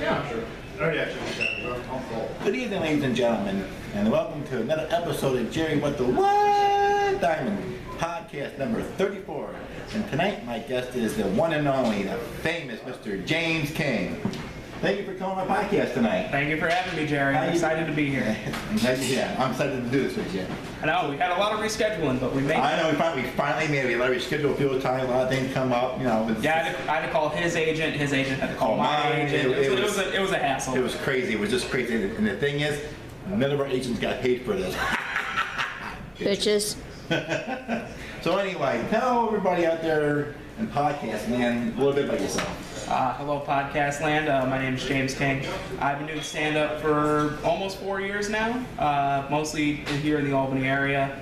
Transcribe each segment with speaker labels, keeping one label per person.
Speaker 1: Yeah, sure.
Speaker 2: Good evening, ladies and gentlemen, and welcome to another episode of Jerry What the What Dymond, podcast number 34. And tonight, my guest is the one and only, the famous Mr. James King. Thank you for coming on my podcast tonight.
Speaker 1: Thank you for having me, Jerry. I'm excited to be here.
Speaker 2: Yeah, I'm excited to do this with you.
Speaker 1: I know, we had a lot of rescheduling, but we made it.
Speaker 2: I know, we finally made it. We let her schedule a few times, a lot of things come up, you know.
Speaker 1: Yeah, I had to call his agent had to call my agent. It was a hassle.
Speaker 2: It was crazy. It was just crazy. And the thing is, none of our agents got paid for this.
Speaker 3: Bitches.
Speaker 2: So anyway, tell everybody out there in podcast, man, a little bit about yourself.
Speaker 1: Hello, podcast land. My name is James King. I've been doing stand-up for almost 4 years now, mostly here in the Albany area.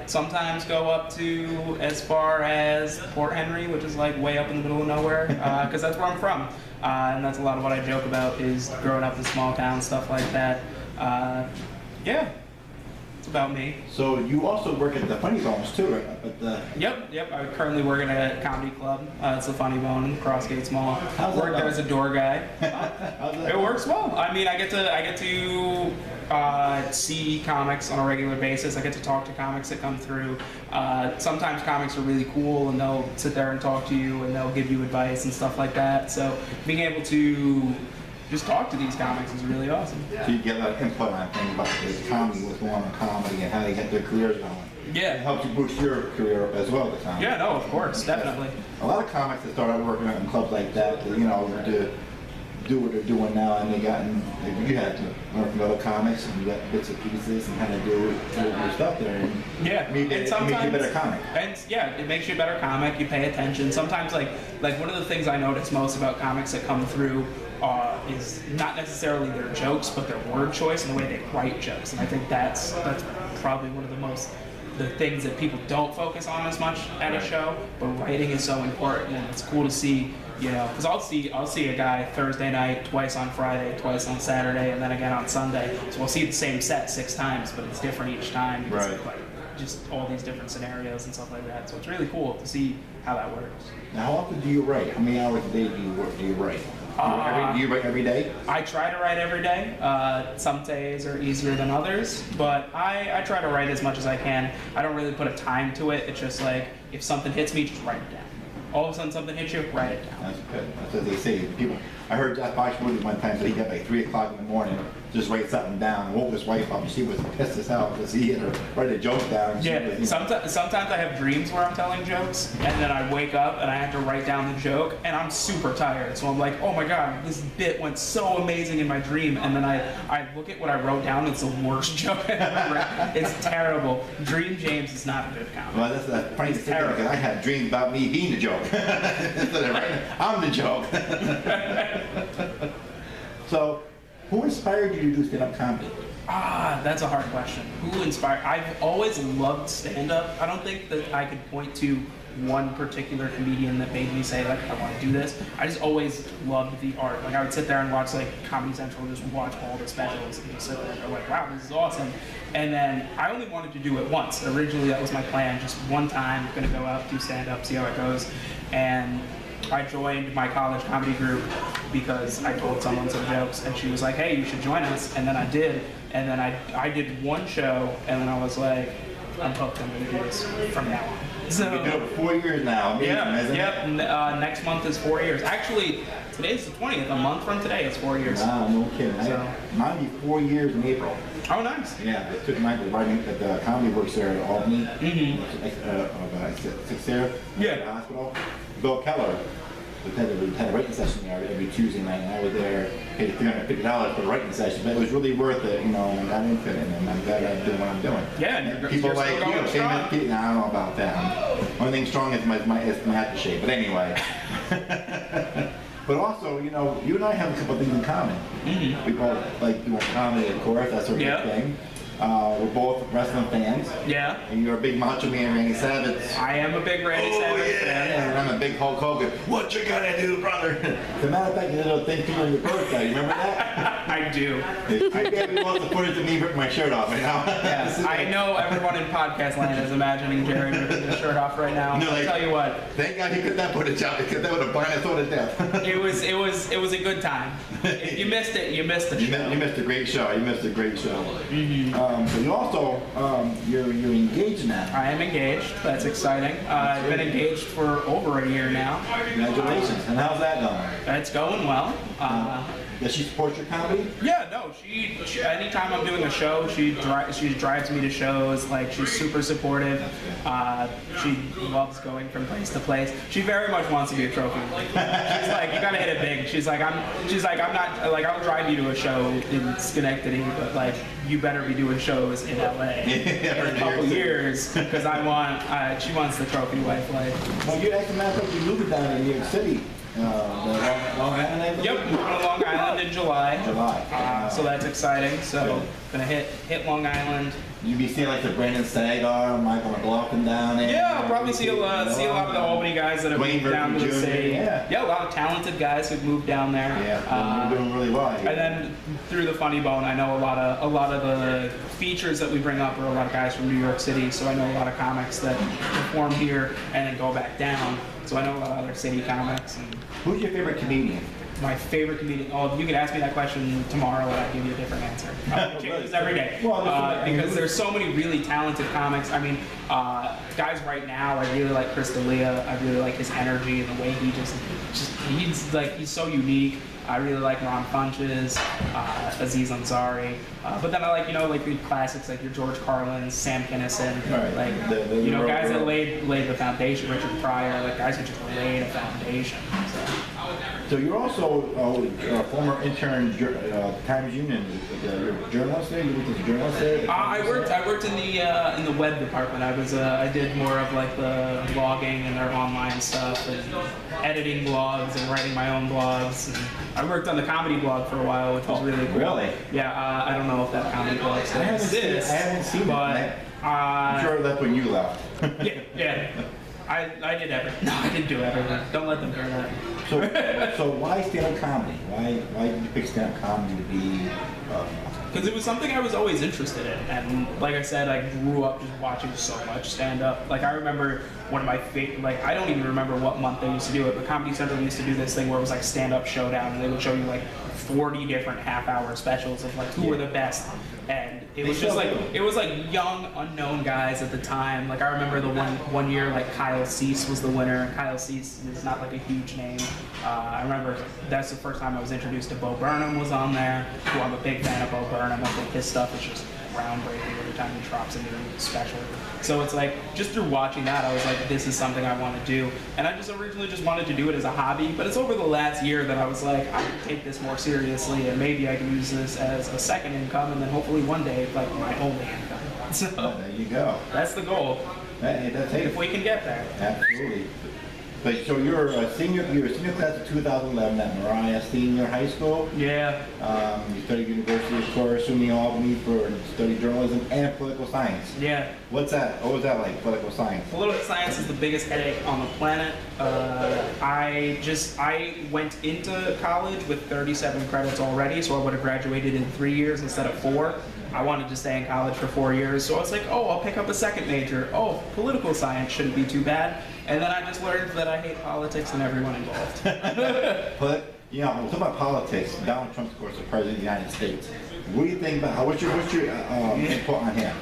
Speaker 1: Sometimes go up to as far as Port Henry, which is like way up in the middle of nowhere, because that's where I'm from. And that's a lot of what I joke about is growing up in small towns, stuff like that. Yeah. About me.
Speaker 2: So you also work at the Funny Bones too, right? Up at the...
Speaker 1: Yep. I currently work at a comedy club. It's the Funny Bone in Crossgates Mall.
Speaker 2: How's that
Speaker 1: work there as a door guy. It works well. I mean, I get to see comics on a regular basis. I get to talk to comics that come through. Sometimes comics are really cool and they'll sit there and talk to you and they'll give you advice and stuff like that. So being able to just talk to these comics is really awesome.
Speaker 2: So you get a lot of input on things about the comedy, what's going on in comedy, and how they get their careers going.
Speaker 1: Yeah.
Speaker 2: It helps you boost your career up as well, the comedy.
Speaker 1: Yeah, no, of course, definitely.
Speaker 2: A lot of comics that start out working in clubs like that, you know, to do what they're doing now, and you had to learn from other comics, and you got bits and pieces, and kind of do your stuff there. And
Speaker 1: yeah,
Speaker 2: it makes you a better comic.
Speaker 1: And yeah, it makes you a better comic. You pay attention. Sometimes, like one of the things I notice most about comics that come through is not necessarily their jokes, but their word choice and the way they write jokes. And I think that's probably one of the things that people don't focus on as much at a show. But writing is so important, and it's cool to see. You know, because I'll see a guy Thursday night, twice on Friday, twice on Saturday, and then again on Sunday. So we'll see the same set 6 times, but it's different each time. Because of, like, just all these different scenarios and stuff like that. So it's really cool to see how that works.
Speaker 2: Now, how often do you write? How many hours a day do you write? Do you write every day?
Speaker 1: I try to write every day. Some days are easier than others, but I try to write as much as I can. I don't really put a time to it. It's just like, if something hits me, just write it down. All of a sudden something hits you, write it down.
Speaker 2: That's good. That's what they say. People, I heard Jeff Foxworthy one time, so he got like 3 o'clock in the morning, just write something down. Woke his wife up, and she was pissed as hell because he had to write a joke down.
Speaker 1: Yeah, sometimes I have dreams where I'm telling jokes, and then I wake up and I have to write down the joke, and I'm super tired. So I'm like, oh my god, this bit went so amazing in my dream, and then I look at what I wrote down, it's the worst joke I've ever read. It's terrible. Dream James is not a good comic.
Speaker 2: Well, that's the funny thing, because I had dreams about me being the joke. I'm the joke. So, who inspired you to do stand-up comedy?
Speaker 1: That's a hard question. Who inspired? I've always loved stand-up. I don't think that I could point to one particular comedian that made me say, like, I want to do this. I just always loved the art. Like, I would sit there and watch, like, Comedy Central and just watch all the specials and just sit there and go, like, wow, this is awesome. And then I only wanted to do it once. Originally, that was my plan, just one time, gonna go out, do stand-up, see how it goes. And I joined my college comedy group because I told someone some jokes, and she was like, hey, you should join us. And then I did. And then I did one show, and then I was like, I'm hooked, I'm gonna do this from now on. So,
Speaker 2: you've been doing it for 4 years now. Amazing,
Speaker 1: yep. Next month is 4 years. Actually, today's the 20th. A month from today is 4 years.
Speaker 2: Wow, no kidding.
Speaker 1: So,
Speaker 2: mine will be 4 years in April.
Speaker 1: Oh, nice.
Speaker 2: Yeah, I took mine to writing at the Comedy Works there at Albany. Six there.
Speaker 1: Yeah.
Speaker 2: The hospital. Bill Keller had a writing session there every Tuesday night, and I was there, paid $350 for the writing session, but it was really worth it, you know, and I got into it, and I'm glad I'm doing what I'm doing.
Speaker 1: Yeah, and
Speaker 2: people
Speaker 1: you're
Speaker 2: like
Speaker 1: still going strong.
Speaker 2: I don't know about that. Only thing strong is my aftershave, but anyway. But also, you know, you and I have a couple things in common. We both like doing comedy, of course, that sort of thing. We're both wrestling fans.
Speaker 1: Yeah.
Speaker 2: And you're a big Macho Man, Randy Savage.
Speaker 1: I am a big Randy Savage fan.
Speaker 2: And I'm a big Hulk Hogan. What you gonna do, brother? As a matter of fact, you did a little thing to you on your birthday. You remember that?
Speaker 1: I do.
Speaker 2: I gave you lots of footage of me ripping my shirt off right now.
Speaker 1: Yes, I know everyone in podcast land is imagining Jerry ripping his shirt off right now.
Speaker 2: No,
Speaker 1: I'll tell you what.
Speaker 2: Thank God he put that footage out because that would have blinded us all to death.
Speaker 1: It was a good time. If you missed it, you missed the show.
Speaker 2: You missed a great show. You missed a great show.
Speaker 1: Mm-hmm.
Speaker 2: So you also you're engaged now.
Speaker 1: I am engaged. That's exciting. I've been engaged for over a year now.
Speaker 2: Congratulations. And how's that going?
Speaker 1: It's going well.
Speaker 2: Does she support your comedy?
Speaker 1: Yeah, no. She anytime I'm doing a show, she drives me to shows. Like, she's super supportive. She loves going from place to place. She very much wants to be a trophy wife. She's like, you gotta hit it big. She's like, I'm not like, I'll drive you to a show in Schenectady, but like, you better be doing shows in LA in a couple years, because she wants the trophy wife life.
Speaker 2: Well, you actually, matter of fact, you moved down in New York City. Long Island?
Speaker 1: Yep, moving to Long Island in July. So that's exciting. So gonna hit Long Island.
Speaker 2: You be seeing like the Brandon Sagar, Michael McLaughlin down there.
Speaker 1: Yeah, I'll probably see a lot of the Albany guys that have moved down to the city. Yeah, a lot of talented guys who've moved down there.
Speaker 2: Yeah, you're doing really well.
Speaker 1: And then through the Funny Bone, I know a lot of the features that we bring up are a lot of guys from New York City. So I know a lot of comics that perform here and then go back down. So I know a lot of other city comics. And
Speaker 2: who's your favorite comedian?
Speaker 1: My favorite comedian. Oh, you could ask me that question tomorrow, and I'd give you a different answer. It changes every day because there's so many really talented comics. I mean, guys right now, I really like Chris D'Elia. I really like his energy and the way he he's so unique. I really like Ron Funches, Aziz Ansari, but then I like the classics like your George Carlin, Sam Kinison,
Speaker 2: right.
Speaker 1: Guys that laid the foundation. Richard Pryor, like guys who just laid a foundation.
Speaker 2: So you're also a former intern, Times Union. You're a journalist there. You worked as a journalist there.
Speaker 1: I worked in the web department. I did more of like the blogging and their online stuff and editing blogs and writing my own blogs. And I worked on the comedy blog for a while, which was really cool.
Speaker 2: Really?
Speaker 1: Yeah. I don't know if that comedy blog still exists.
Speaker 2: I haven't seen
Speaker 1: but,
Speaker 2: it. I'm sure that's when you left.
Speaker 1: yeah. I did everything. No, I didn't do everything. Don't let them hear that.
Speaker 2: So why stand-up comedy? Why did you pick stand-up comedy to be?
Speaker 1: Because it was something I was always interested in, and like I said, I grew up just watching so much stand-up. Like I remember one of my favorite, I don't even remember what month they used to do it, but Comedy Central used to do this thing where it was like stand-up showdown, and they would show you like 40 different half-hour specials of like who were the best. And it was just it was like young, unknown guys at the time. Like I remember the one year, like Kyle Cease was the winner, and Kyle Cease is not like a huge name. I remember that's the first time I was introduced to Bo Burnham was on there, who I'm a big fan of Bo Burnham. I think his stuff is just groundbreaking every time he drops a new special. So it's like, just through watching that, I was like, this is something I want to do. And I just originally just wanted to do it as a hobby, but it's over the last year that I was like, I can take this more seriously, and maybe I can use this as a second income, and then hopefully one day, like, my only income. So,
Speaker 2: there you go.
Speaker 1: That's the goal.
Speaker 2: That's it.
Speaker 1: If we can get there.
Speaker 2: Absolutely. But so you're a senior class of 2011 at Mariah Senior High School.
Speaker 1: Yeah.
Speaker 2: You studied University of Course, SUNY Albany for study journalism and political science.
Speaker 1: Yeah.
Speaker 2: What's that? What was that like, political science?
Speaker 1: Political science is the biggest headache on the planet. I went into college with 37 credits already, so I would have graduated in 3 years instead of 4. I wanted to stay in college for 4 years, so I was like, oh, I'll pick up a second major. Oh, political science shouldn't be too bad. And then I just learned that I hate politics and everyone involved.
Speaker 2: But, we'll talk about politics. Donald Trump's, of course, the President of the United States. What do you think about, what's your input on him?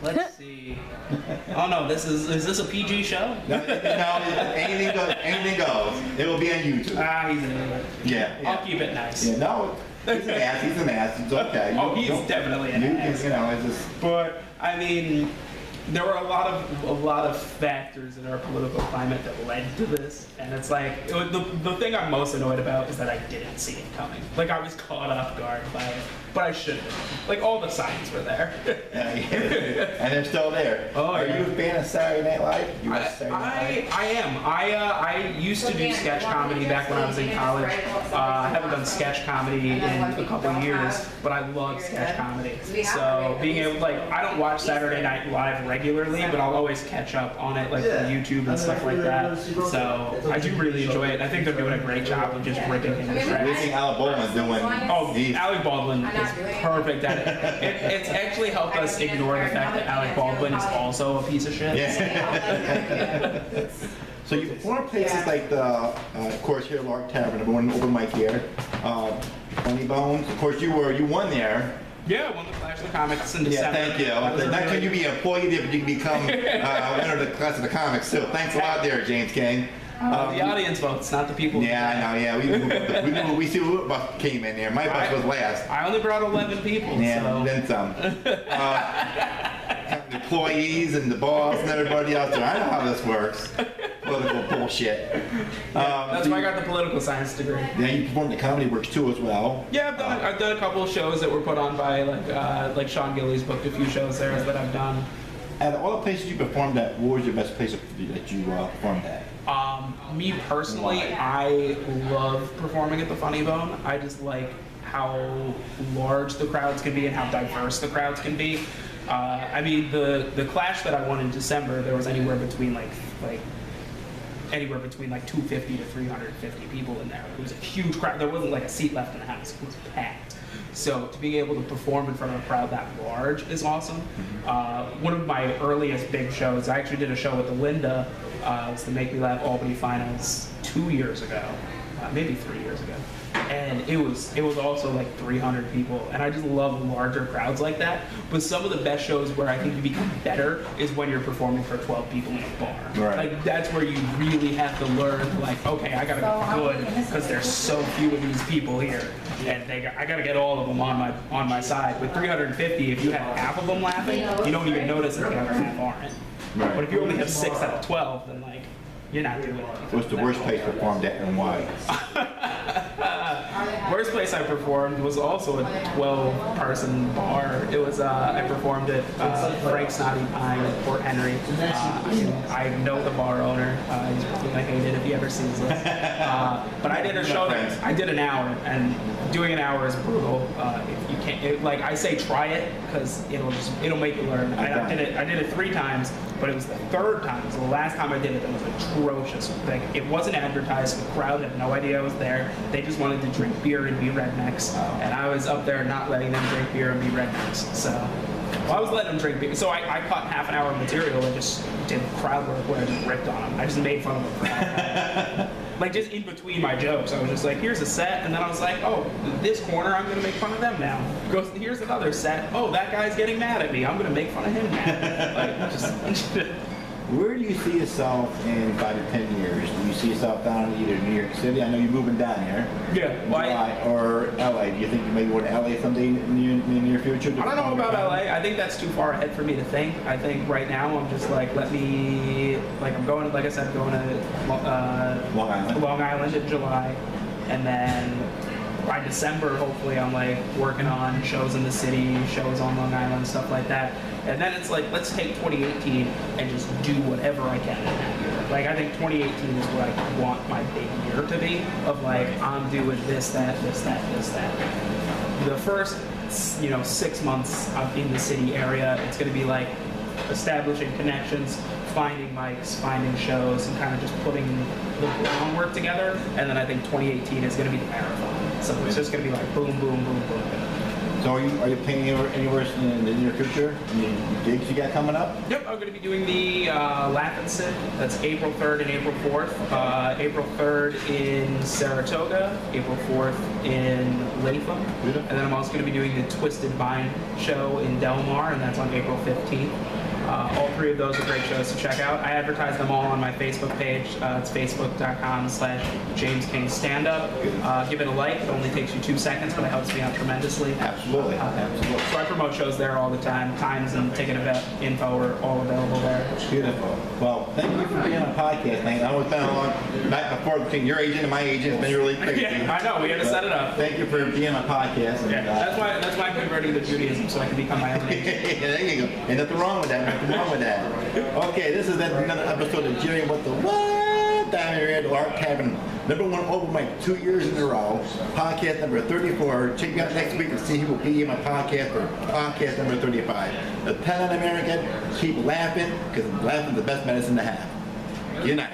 Speaker 1: Let's see. Oh no, is this a PG show?
Speaker 2: No, anything goes. It will be on YouTube.
Speaker 1: He's an idiot.
Speaker 2: Yeah.
Speaker 1: I'll keep it nice.
Speaker 2: Yeah, no, he's an ass, it's okay.
Speaker 1: He's definitely an ass.
Speaker 2: It's just...
Speaker 1: But, I mean, there were a lot of factors in our political climate that led to this, and it's like the thing I'm most annoyed about is that I didn't see it coming. Like I was caught off guard by it, but I should have. Like all the signs were there.
Speaker 2: And they're still there.
Speaker 1: Oh,
Speaker 2: Are
Speaker 1: yeah.
Speaker 2: you a fan of Saturday Night Live? You watch Saturday Night Live?
Speaker 1: I am. I used to do sketch comedy back when I was in college. I haven't done sketch comedy in a couple of years, but I love sketch comedy. So being able, like, I don't watch Saturday Night Live regularly, but I'll always catch up on it, like through YouTube and stuff like that. So I do really enjoy it. I think they're doing a great job of just ripping him to
Speaker 2: What do you
Speaker 1: shreds.
Speaker 2: think Alec Baldwin's doing?
Speaker 1: Oh,
Speaker 2: He's-
Speaker 1: Alec Baldwin is perfect at it. It's actually helped us ignore the fact that Alec Baldwin is also a piece of shit.
Speaker 2: Yeah. So you perform places like the, of course, here at Lark Tavern, number one open mic here. Funny Bones, of course, you won there.
Speaker 1: Yeah, won the Clash of the Comics in
Speaker 2: Yeah,
Speaker 1: December.
Speaker 2: thank you.
Speaker 1: That was a
Speaker 2: Not
Speaker 1: really-
Speaker 2: can you be an employee there, but you can become winner of the Class of the Comics too. Thanks a lot there, James King.
Speaker 1: The audience votes, not the people.
Speaker 2: Yeah, I know. Yeah, we see what bus came in there. My bus was last.
Speaker 1: I only brought 11 people.
Speaker 2: Yeah,
Speaker 1: So.
Speaker 2: then some. Employees and the boss and everybody else there. I know how this works. Political bullshit.
Speaker 1: That's why I got the political science degree.
Speaker 2: Yeah, you performed at Comedy Works too as well.
Speaker 1: Yeah, I've done a couple of shows that were put on by like Sean Gillies booked a few shows there that I've done.
Speaker 2: At all the places you performed at, what was your best place that you performed at?
Speaker 1: Me personally, I love performing at the Funny Bone. I just like how large the crowds can be and how diverse the crowds can be. I mean, the Clash that I won in December, there was anywhere between like 250 to 350 people in there. It was a huge crowd. There wasn't like a seat left in the house. It was packed. So to be able to perform in front of a crowd that large is awesome. One of my earliest big shows, I actually did a show with the Linda. It was the Make Me Laugh Albany Finals 2 years ago, maybe 3 years ago. And it was also like 300 people, and I just love larger crowds like that. But some of the best shows where I think you become better is when you're performing for 12 people in a bar.
Speaker 2: Right.
Speaker 1: Like that's where you really have to learn, like, okay, I gotta be good because there's so few of these people here, and I gotta get all of them on my side. With 350, if you have half of them laughing, you don't even notice if the other half aren't.
Speaker 2: Right.
Speaker 1: But if you only have 6 out of 12, then like you're not doing anything.
Speaker 2: What's the worst place you performed at and why?
Speaker 1: Worst place I performed was also a 12-person bar. It was I performed at Frank's Snotty Pine in Port Henry. I know the bar owner. He's probably gonna hate it if he ever sees this. But I did a show that I did an hour, and doing an hour is brutal. If you can't, like I say, try it because it'll make you learn. I did it 3 times, but it was the 3rd time. So the last time I did it, it was atrocious. Like it wasn't advertised. The crowd had no idea I was there. They just wanted to drink beer and be rednecks, and I was up there not letting them drink beer and be rednecks. So I was letting them drink beer. So I caught half an hour of material and just did crowd work where I just ripped on them. I just made fun of the crowd. Like just in between my jokes, I was just like, here's a set, and then I was like, oh, this corner, I'm gonna make fun of them now. Goes, here's another set. Oh, that guy's getting mad at me. I'm gonna make fun of him now. Like just.
Speaker 2: Where do you see yourself in 5 to 10 years? Do you see yourself down in either New York City? I know you're moving down here.
Speaker 1: Yeah. Well,
Speaker 2: Or LA. Do you think you may go to LA someday in the near future?
Speaker 1: I don't know about LA. I think that's too far ahead for me to think. I think right now I'm just like, I'm going, like I said, going to Long Island in July. And then by December, hopefully I'm like working on shows in the city, shows on Long Island, stuff like that. And then it's like, let's take 2018 and just do whatever I can in that year. Like I think 2018 is what I want my big year to be, of like, I'm doing this, that, this, that, this, that. The first 6 months I'm in the city area, it's gonna be like establishing connections, finding mics, finding shows, and kind of just putting the groundwork together. And then I think 2018 is gonna be the marathon. So it's just gonna be like boom, boom, boom, boom.
Speaker 2: So are you playing anywhere in the near future? Any gigs you got coming up?
Speaker 1: Yep, I'm going to be doing the Laugh and Sit. That's April 3rd and April 4th. April 3rd in Saratoga, April 4th in Latham.
Speaker 2: Beautiful.
Speaker 1: And then I'm also going to be doing the Twisted Vine show in Del Mar, and that's on April 15th. All three of those are great shows to check out. I advertise them all on my Facebook page. It's facebook.com/JamesKingStandup. Give it a like. It only takes you 2 seconds, but it helps me out tremendously.
Speaker 2: Absolutely. Absolutely.
Speaker 1: So I promote shows there all the time. Times and ticket event info are all available there.
Speaker 2: Beautiful. Well, thank you for being on the podcast, man. I know it's been a long back and forth between your agent and my agent. It's been really crazy.
Speaker 1: Yeah, I know. We had to set it up.
Speaker 2: Thank you for being on the podcast. And,
Speaker 1: Yeah, that's why I'm converting to Judaism so I can become my own agent.
Speaker 2: there you go. Ain't nothing wrong with that. Nothing wrong with that. Okay, this is another episode of Jerry What the What? Down here at Lark Tavern. #1 open mic 2 years in a row. Podcast number 34. Check me out next week and see who will be in my podcast for podcast number 35. The 10 on American. Keep laughing because laughing is the best medicine to have. Good night.